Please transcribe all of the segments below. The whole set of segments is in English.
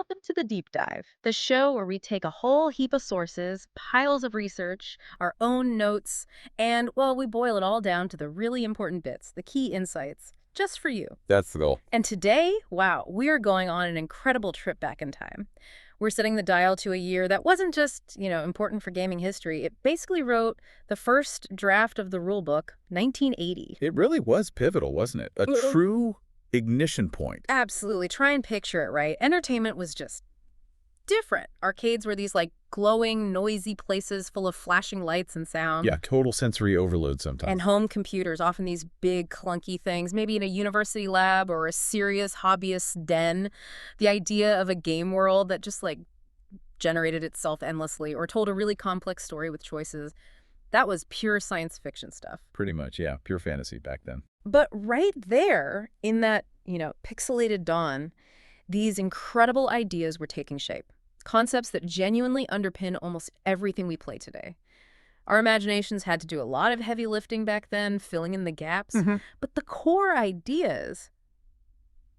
Welcome to the Deep Dive, the show where we take a whole heap of sources, piles of research, our own notes, and, well, we boil it all down to the really important bits, the key insights, just for you. That's the goal. And today, wow, we are going on an incredible trip back in time. We're setting the dial to a year that wasn't just, important for gaming history. It basically wrote the first draft of the rulebook, 1980. It really was pivotal, wasn't it? A true ignition point. Absolutely. Try and picture it, right? Entertainment was just different. Arcades were these like glowing, noisy places full of flashing lights and sound. Yeah, total sensory overload sometimes. And home computers, often these big, clunky things, maybe in a university lab or a serious hobbyist den. The idea of a game world that just like generated itself endlessly or told a really complex story with choices. That was pure science fiction stuff. Pretty much, yeah. Pure fantasy back then. But right there in that, pixelated dawn, these incredible ideas were taking shape. Concepts that genuinely underpin almost everything we play today. Our imaginations had to do a lot of heavy lifting back then, filling in the gaps. But the core ideas,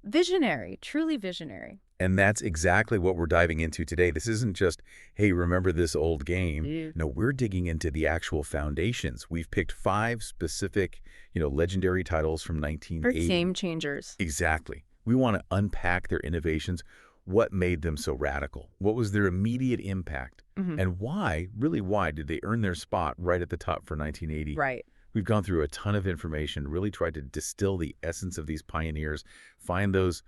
visionary, truly visionary. And that's exactly what we're diving into today. This isn't just, hey, remember this old game? Yeah. No, we're digging into the actual foundations. We've picked 5 specific, legendary titles from Or 1980. game changers. Exactly. We want to unpack their innovations. What made them so radical? What was their immediate impact? And why, really why, did they earn their spot right at the top for 1980? Right. We've gone through a ton of information, really tried to distill the essence of these pioneers, find those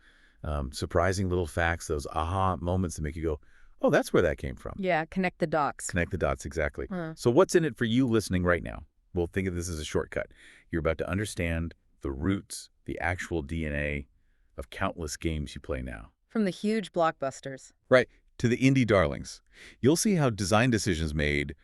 surprising little facts, those aha moments that make you go, oh, that's where that came from. Yeah, connect the dots. Connect the dots, exactly. Uh. So what's in it for you listening right now? Well, think of this as a shortcut. You're about to understand the roots, the actual DNA of countless games you play now. From the huge blockbusters. Right, to the indie darlings. You'll see how design decisions made,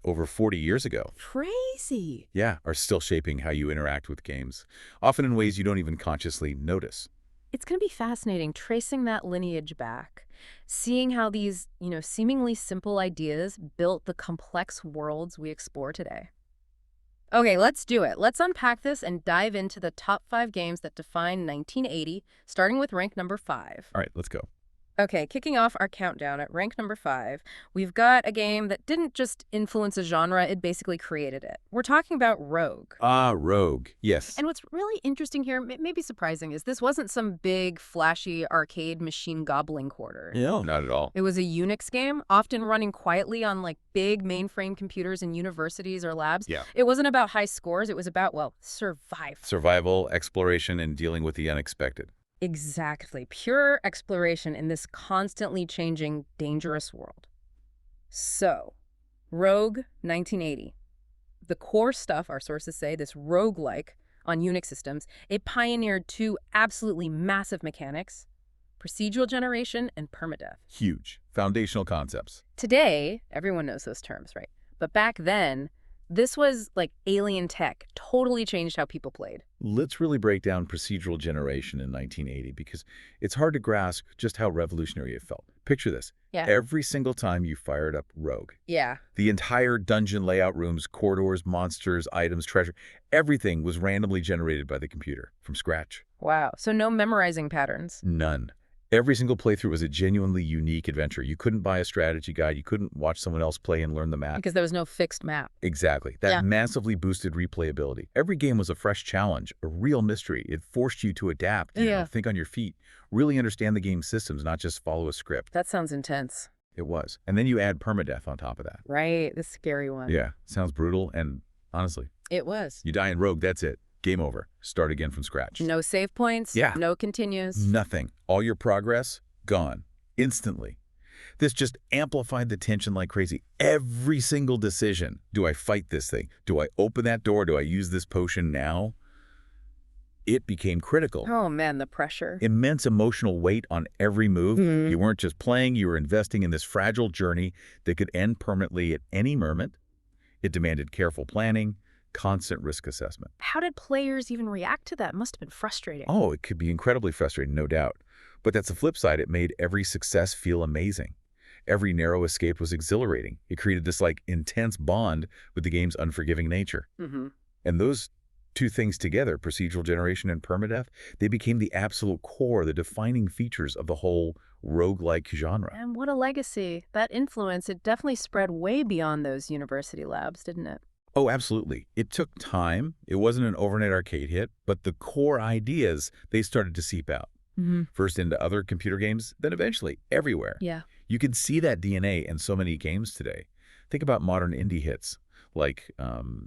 over 40 years ago, Crazy. yeah, are still shaping how you interact with games, often in ways you don't even consciously notice. It's going to be fascinating tracing that lineage back, seeing how these, seemingly simple ideas built the complex worlds we explore today. Okay, let's do it. Let's unpack this and dive into the top 5 games that define 1980, starting with rank number 5. All right, let's go. Okay, kicking off our countdown at rank number 5, we've got a game that didn't just influence a genre, it basically created it. We're talking about Rogue. Ah, Rogue. Yes. And what's really interesting here, maybe surprising, is this wasn't some big, flashy arcade machine gobbling quarter. No, not at all. It was a Unix game, often running quietly on like big mainframe computers in universities or labs. Yeah. It wasn't about high scores, it was about, survival. Survival, exploration, and dealing with the unexpected. Exactly. Pure exploration in this constantly changing, dangerous world. So, Rogue 1980. The core stuff, our sources say, this roguelike on Unix systems, it pioneered 2 absolutely massive mechanics, procedural generation and permadeath. Huge. Foundational concepts. Today, everyone knows those terms, right? But back then, this was like alien tech, totally changed how people played. Let's really break down procedural generation in 1980 because it's hard to grasp just how revolutionary it felt. Picture this. Yeah. Every single time you fired up Rogue, Yeah. the entire dungeon layout rooms, corridors, monsters, items, treasure, everything was randomly generated by the computer from scratch. Wow. So no memorizing patterns. None. Every single playthrough was a genuinely unique adventure. You couldn't buy a strategy guide. You couldn't watch someone else play and learn the map. Because there was no fixed map. Exactly. That Yeah. massively boosted replayability. Every game was a fresh challenge, a real mystery. It forced you to adapt, think on your feet, really understand the game's systems, not just follow a script. That sounds intense. It was. And then you add permadeath on top of that. Right. The scary one. Yeah. Sounds brutal. And honestly, It was. you die in Rogue, that's it. Game over. Start again from scratch. No save points. Yeah. No continues. Nothing. All your progress, gone. Instantly. This just amplified the tension like crazy. Every single decision. Do I fight this thing? Do I open that door? Do I use this potion now? It became critical. Oh, man, the pressure. Immense emotional weight on every move. Mhm. You weren't just playing, you were investing in this fragile journey that could end permanently at any moment. It demanded careful planning, constant risk assessment. How did players even react to that? Must have been frustrating. Oh, it could be incredibly frustrating, no doubt. But that's the flip side. It made every success feel amazing. Every narrow escape was exhilarating. It created this intense bond with the game's unforgiving nature. Mm-hmm. And those Two things together, procedural generation and permadeath, they became the absolute core, the defining features of the whole roguelike genre. And what a legacy. That influence, it definitely spread way beyond those university labs, didn't it? Oh, absolutely. It took time. It wasn't an overnight arcade hit, but the core ideas, they started to seep out. Hmm. First into other computer games, then eventually everywhere. Yeah. You can see that DNA in so many games today. Think about modern indie hits like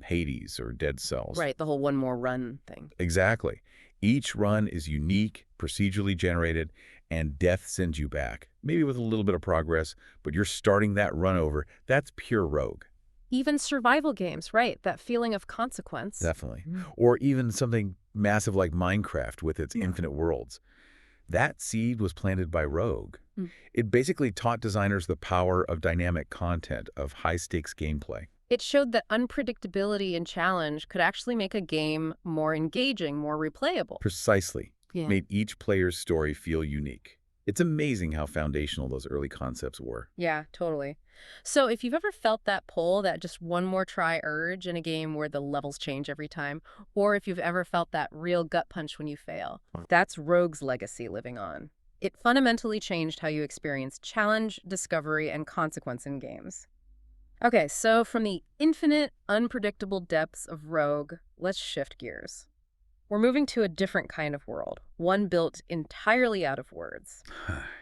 Hades or Dead Cells. Right, the whole one more run thing. Exactly. Each run is unique, procedurally generated, and death sends you back. Maybe with a little bit of progress, but you're starting that run over. That's pure rogue. Even survival games, right? That feeling of consequence. Definitely. Mm. Or even something massive like Minecraft with its Yeah. infinite worlds. That seed was planted by Rogue. Mm. It basically taught designers the power of dynamic content, of high-stakes gameplay. It showed that unpredictability and challenge could actually make a game more engaging, more replayable. Precisely. Yeah. Made each player's story feel unique. It's amazing how foundational those early concepts were. Yeah, totally. So if you've ever felt that pull, that just one more try urge in a game where the levels change every time, or if you've ever felt that real gut punch when you fail, that's Rogue's legacy living on. It fundamentally changed how you experience challenge, discovery, and consequence in games. Okay, so from the infinite, unpredictable depths of Rogue, let's shift gears. We're moving to a different kind of world, one built entirely out of words.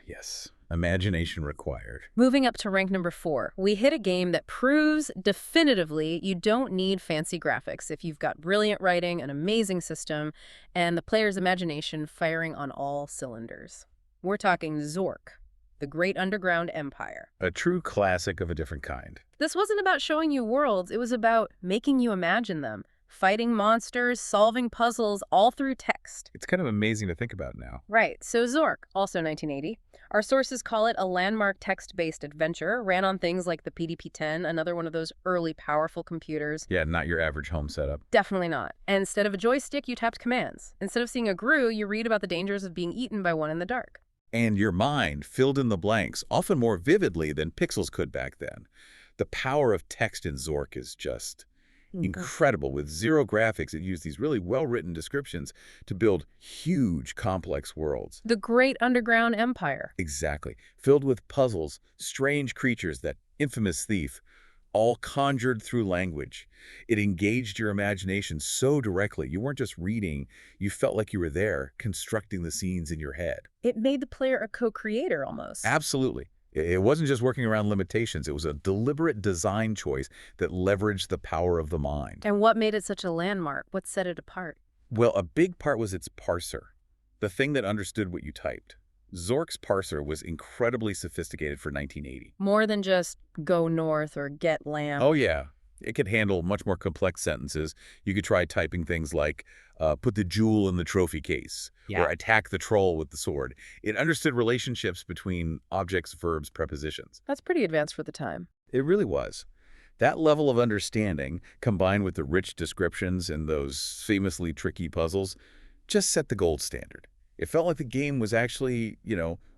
Yes. Imagination required. Moving up to rank number 4, we hit a game that proves definitively you don't need fancy graphics if you've got brilliant writing, an amazing system, and the player's imagination firing on all cylinders. We're talking Zork, the Great Underground Empire. A true classic of a different kind. This wasn't about showing you worlds, it was about making you imagine them. Fighting monsters, solving puzzles, all through text. It's kind of amazing to think about now. Right, so Zork, also 1980. Our sources call it a landmark text-based adventure, ran on things like the PDP-10, another one of those early powerful computers. Yeah, not your average home setup. Definitely not. And instead of a joystick, you tapped commands. Instead of seeing a GRU, you read about the dangers of being eaten by one in the dark. And your mind filled in the blanks, often more vividly than pixels could back then. The power of text in Zork is just incredible. With zero graphics, it used these really well-written descriptions to build huge, complex worlds. The Great Underground Empire. Exactly. Filled with puzzles, strange creatures, that infamous thief, all conjured through language. It engaged your imagination so directly. You weren't just reading, you felt like you were there, constructing the scenes in your head. It made the player a co-creator almost. Absolutely. It wasn't just working around limitations. It was a deliberate design choice that leveraged the power of the mind. And what made it such a landmark? What set it apart? Well, a big part was its parser, the thing that understood what you typed. Zork's parser was incredibly sophisticated for 1980. More than just go north or get lamb. Oh, yeah. It could handle much more complex sentences. You could try typing things like, put the jewel in the trophy case, or attack the troll with the sword. It understood relationships between objects, verbs, prepositions. That's pretty advanced for the time. It really was. That level of understanding, combined with the rich descriptions and those famously tricky puzzles, just set the gold standard. It felt like the game was actually,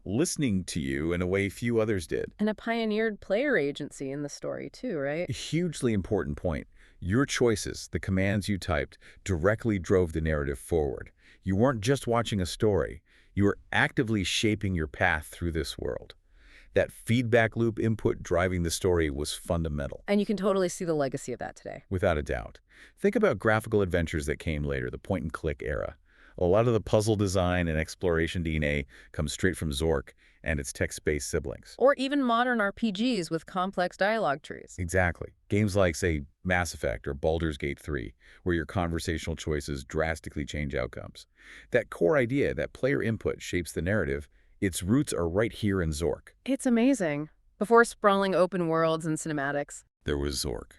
listening to you in a way few others did. And it pioneered player agency in the story too, right? A hugely important point. Your choices, the commands you typed, directly drove the narrative forward. You weren't just watching a story. You were actively shaping your path through this world. That feedback loop input driving the story was fundamental. And you can totally see the legacy of that today. Without a doubt. Think about graphical adventures that came later, the point-and-click era. A lot of the puzzle design and exploration DNA comes straight from Zork and its text-based siblings. Or even modern RPGs with complex dialogue trees. Exactly. Games like, say, Mass Effect or Baldur's Gate 3, where your conversational choices drastically change outcomes. That core idea that player input shapes the narrative, its roots are right here in Zork. It's amazing. Before sprawling open worlds and cinematics. There was Zork.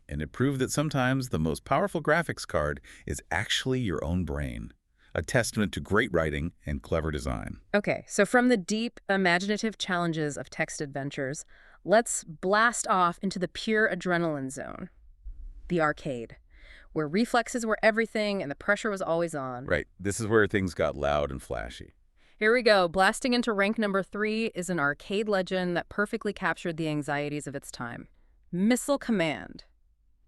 And it proved that sometimes the most powerful graphics card is actually your own brain. A testament to great writing and clever design. Okay, so from the deep, imaginative challenges of text adventures, let's blast off into the pure adrenaline zone. The arcade, where reflexes were everything and the pressure was always on. Right. This is where things got loud and flashy. Here we go. Blasting into rank number 3 is an arcade legend that perfectly captured the anxieties of its time. Missile Command.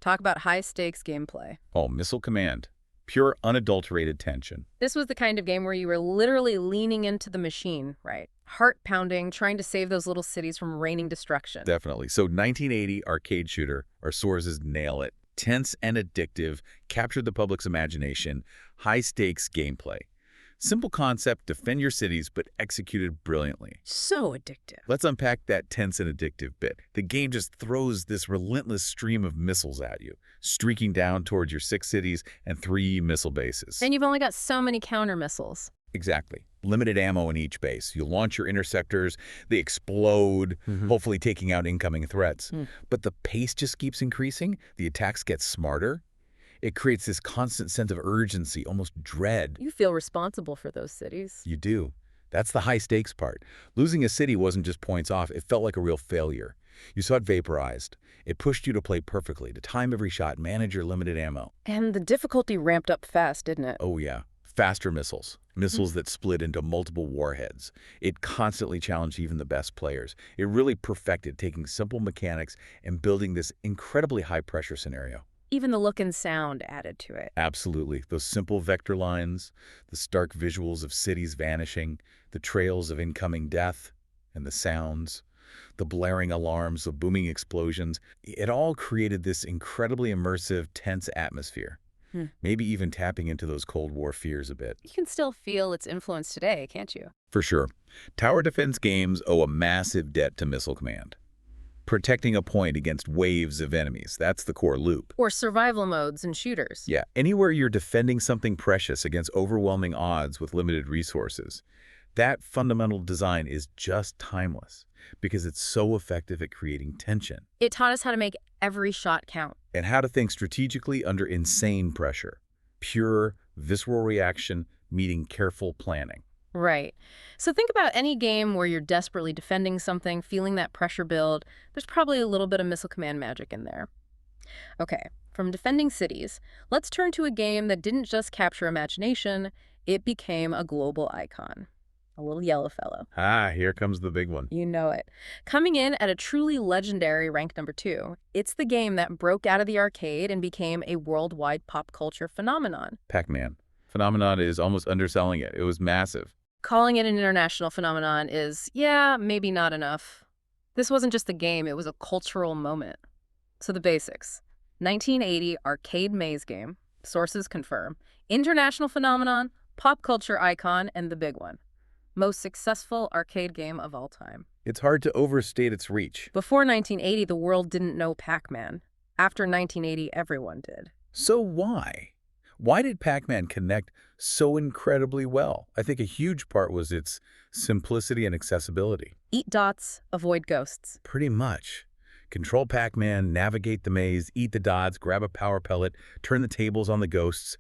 Talk about high-stakes gameplay. Oh, Missile Command. Pure, unadulterated tension. This was the kind of game where you were literally leaning into the machine, right? Heart-pounding, trying to save those little cities from raining destruction. Definitely. So 1980 arcade shooter, our sources nail it. Tense and addictive, captured the public's imagination, high-stakes gameplay. Simple concept, defend your cities, but executed brilliantly. So addictive. Let's unpack that tense and addictive bit. The game just throws this relentless stream of missiles at you, streaking down towards your 6 cities and 3 missile bases. And you've only got so many counter missiles. Exactly. Limited ammo in each base. You launch your interceptors, they explode, hopefully taking out incoming threats. But the pace just keeps increasing. The attacks get smarter. It creates this constant sense of urgency, almost dread. You feel responsible for those cities. You do. That's the high-stakes part. Losing a city wasn't just points off. It felt like a real failure. You saw it vaporized. It pushed you to play perfectly, to time every shot, manage your limited ammo. And the difficulty ramped up fast, didn't it? Oh, yeah. Faster missiles. Missiles that split into multiple warheads. It constantly challenged even the best players. It really perfected taking simple mechanics and building this incredibly high-pressure scenario. Even the look and sound added to it. Absolutely. Those simple vector lines, the stark visuals of cities vanishing, the trails of incoming death, and the sounds, the blaring alarms, the booming explosions, it all created this incredibly immersive, tense atmosphere. Maybe even tapping into those Cold War fears a bit. You can still feel its influence today, can't you? For sure. Tower defense games owe a massive debt to Missile Command. Protecting a point against waves of enemies, that's the core loop. Or survival modes in shooters. Yeah, anywhere you're defending something precious against overwhelming odds with limited resources, that fundamental design is just timeless because it's so effective at creating tension. It taught us how to make every shot count. And how to think strategically under insane pressure. Pure, visceral reaction meeting careful planning. Right. So think about any game where you're desperately defending something, feeling that pressure build. There's probably a little bit of Missile Command magic in there. Okay, from defending cities, let's turn to a game that didn't just capture imagination, it became a global icon. A little yellow fellow. Ah, here comes the big one. You know it. Coming in at a truly legendary rank number 2, it's the game that broke out of the arcade and became a worldwide pop culture phenomenon. Pac-Man. Phenomenon is almost underselling it. It was massive. Calling it an international phenomenon is, yeah, maybe not enough. This wasn't just a game, it was a cultural moment. So the basics. 1980 arcade maze game, sources confirm, international phenomenon, pop culture icon, and the big one. Most successful arcade game of all time. It's hard to overstate its reach. Before 1980, the world didn't know Pac-Man. After 1980, everyone did. So why? Why did Pac-Man connect so incredibly well? I think a huge part was its simplicity and accessibility. Eat dots, avoid ghosts. Pretty much. Control Pac-Man, navigate the maze, eat the dots, grab a power pellet, turn the tables on the ghosts.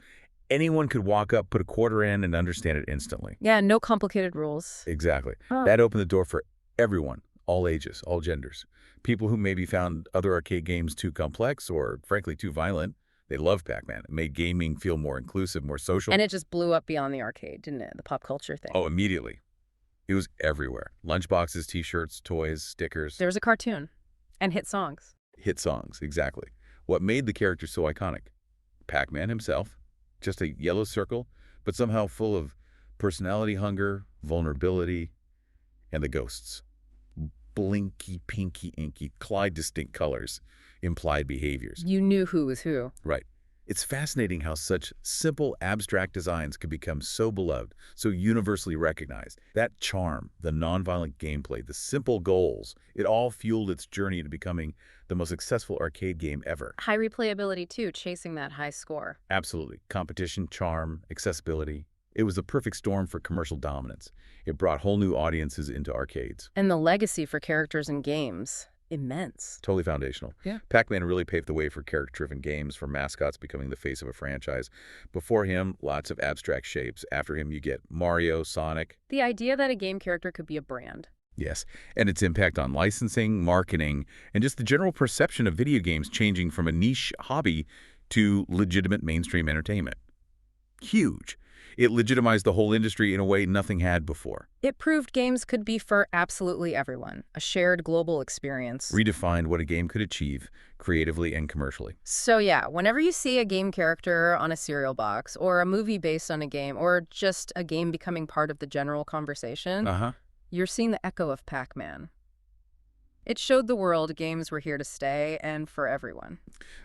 Anyone could walk up, put a quarter in, and understand it instantly. Yeah, no complicated rules. Exactly. Oh. That opened the door for everyone, all ages, all genders. People who maybe found other arcade games too complex or, frankly, too violent. They loved Pac-Man. It made gaming feel more inclusive, more social. And it just blew up beyond the arcade, didn't it? The pop culture thing. Oh, immediately. It was everywhere. Lunchboxes, T-shirts, toys, stickers. There was a cartoon. And hit songs. Hit songs, exactly. What made the character so iconic? Pac-Man himself. Just a yellow circle, but somehow full of personality hunger, vulnerability, and the ghosts. Blinky, pinky, inky, Clyde distinct colors, implied behaviors. You knew who was who. Right. It's fascinating how such simple, abstract designs could become so beloved, so universally recognized. That charm, the nonviolent gameplay, the simple goals, it all fueled its journey to becoming the most successful arcade game ever. High replayability, too, chasing that high score. Absolutely. Competition, charm, accessibility. It was the perfect storm for commercial dominance. It brought whole new audiences into arcades. And the legacy for characters and games. Immense. Totally foundational. Yeah. Pac-Man really paved the way for character-driven games, for mascots becoming the face of a franchise. Before him, lots of abstract shapes. After him, you get Mario, Sonic. The idea that a game character could be a brand. Yes, and its impact on licensing, marketing, and just the general perception of video games changing from a niche hobby to legitimate mainstream entertainment. Huge. It legitimized the whole industry in a way nothing had before. It proved games could be for absolutely everyone, a shared global experience. Redefined what a game could achieve, creatively and commercially. So yeah, whenever you see a game character on a cereal box, or a movie based on a game, or just a game becoming part of the general conversation, Uh-huh. you're seeing the echo of Pac-Man. It showed the world games were here to stay and for everyone.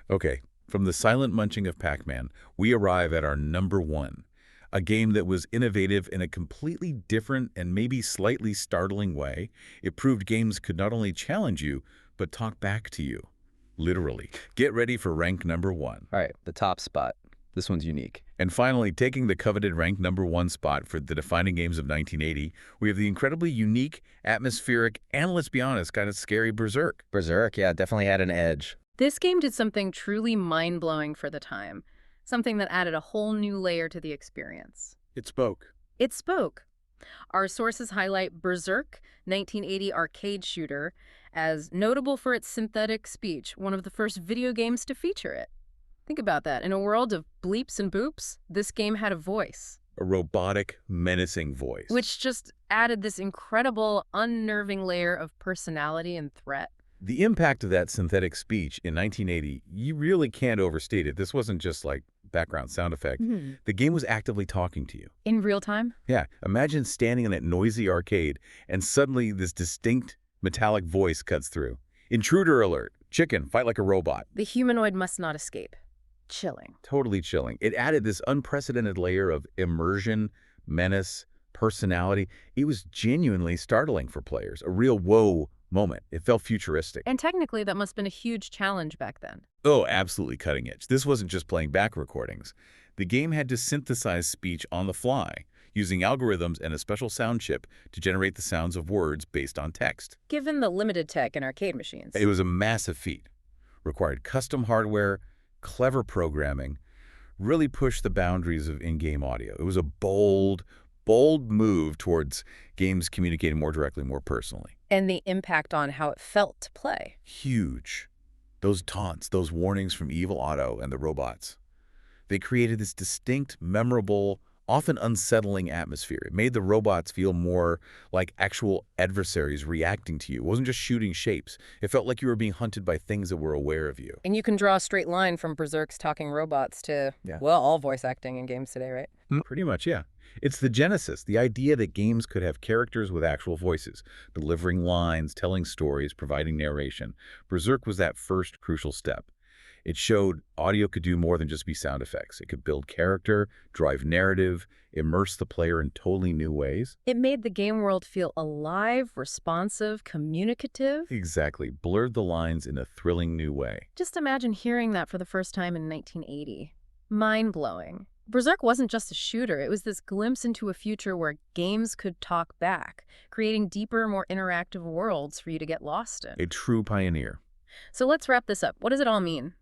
Okay, from the silent munching of Pac-Man, we arrive at our number one, a game that was innovative in a completely different and maybe slightly startling way. It proved games could not only challenge you, but talk back to you. Literally. Get ready for rank number one. All right, the top spot. This one's unique. And finally, taking the coveted rank number one spot for the defining games of 1980, we have the incredibly unique, atmospheric, and let's be honest, kind of scary Berserk. Berserk, yeah, definitely had an edge. This game did something truly mind-blowing for the time, something that added a whole new layer to the experience. It spoke. It spoke. Our sources highlight Berserk, 1980 arcade shooter, as notable for its synthetic speech, one of the first video games to feature it. Think about that. In a world of bleeps and boops, this game had a voice. A robotic, menacing voice. Which just added this incredible, unnerving layer of personality and threat. The impact of that synthetic speech in 1980, you really can't overstate it. This wasn't just like background sound effect. The game was actively talking to you. In real time? Yeah, imagine standing in that noisy arcade and suddenly this distinct metallic voice cuts through. Intruder alert. Chicken, fight like a robot. The humanoid must not escape. Chilling. Totally chilling. It added this unprecedented layer of immersion, menace, personality. It was genuinely startling for players, a real whoa moment. It felt futuristic. And technically, that must have been a huge challenge back then. Oh, absolutely cutting edge. This wasn't just playing back recordings. The game had to synthesize speech on the fly, using algorithms and a special sound chip to generate the sounds of words based on text. Given the limited tech in arcade machines. It was a massive feat. Required custom hardware, clever programming, really pushed the boundaries of in-game audio. It was a bold move towards games communicating more directly, more personally. And the impact on how it felt to play. Huge. Those taunts, those warnings from Evil Otto and the robots. They created this distinct, memorable, often unsettling atmosphere. It made the robots feel more like actual adversaries reacting to you. It wasn't just shooting shapes. It felt like you were being hunted by things that were aware of you. And you can draw a straight line from Berserk's talking robots to, well, all voice acting in games today, right? Pretty much, yeah. It's the genesis, the idea that games could have characters with actual voices, delivering lines, telling stories, providing narration. Berserk was that first crucial step. It showed audio could do more than just be sound effects. It could build character, drive narrative, immerse the player in totally new ways. It made the game world feel alive, responsive, communicative. Exactly. Blurred the lines in a thrilling new way. Just imagine hearing that for the first time in 1980. Mind-blowing. Berserk wasn't just a shooter. It was this glimpse into a future where games could talk back, creating deeper, more interactive worlds for you to get lost in. A true pioneer. So let's wrap this up. What does it all mean?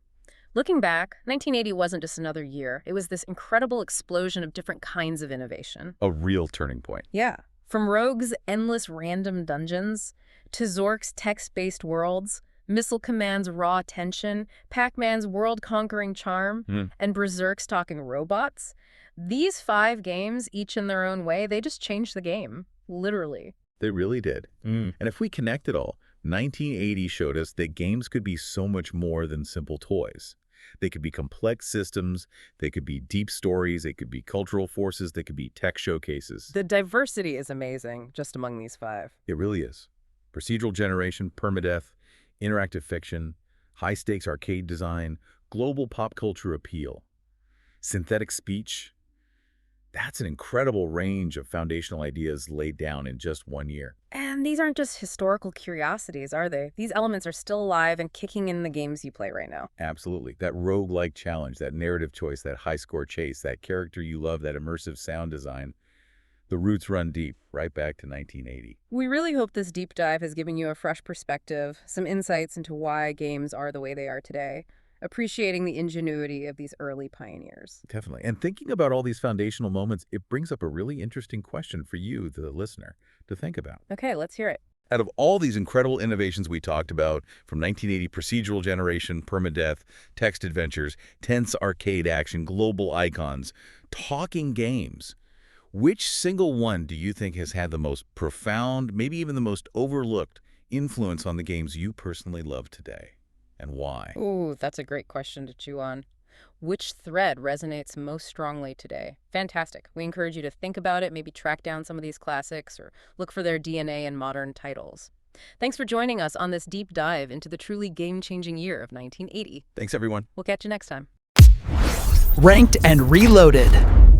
Looking back, 1980 wasn't just another year. It was this incredible explosion of different kinds of innovation. A real turning point. Yeah. From Rogue's endless random dungeons, to Zork's text-based worlds, Missile Command's raw tension, Pac-Man's world-conquering charm, and Berserk's talking robots. These 5 games, each in their own way, they just changed the game. Literally. They really did. And if we connect it all, 1980 showed us that games could be so much more than simple toys. They could be complex systems, they could be deep stories, they could be cultural forces, they could be tech showcases. The diversity is amazing just among these 5. It really is. Procedural generation, permadeath, interactive fiction, high-stakes arcade design, global pop culture appeal, synthetic speech. That's an incredible range of foundational ideas laid down in just 1 year. And these aren't just historical curiosities, are they? These elements are still alive and kicking in the games you play right now. Absolutely. That roguelike challenge, that narrative choice, that high-score chase, that character you love, that immersive sound design. The roots run deep, right back to 1980. We really hope this deep dive has given you a fresh perspective, some insights into why games are the way they are today, appreciating the ingenuity of these early pioneers. Definitely. And thinking about all these foundational moments, it brings up a really interesting question for you, the listener, to think about. Okay, let's hear it. Out of all these incredible innovations we talked about, from 1980 procedural generation, permadeath, text adventures, tense arcade action, global icons, talking games, Which single one do you think has had the most profound, maybe even the most overlooked, influence on the games you personally love today? And why? Ooh, that's a great question to chew on. Which thread resonates most strongly today? Fantastic. We encourage you to think about it, maybe track down some of these classics or look for their DNA in modern titles. Thanks for joining us on this deep dive into the truly game-changing year of 1980. Thanks, everyone. We'll catch you next time. Ranked and Reloaded.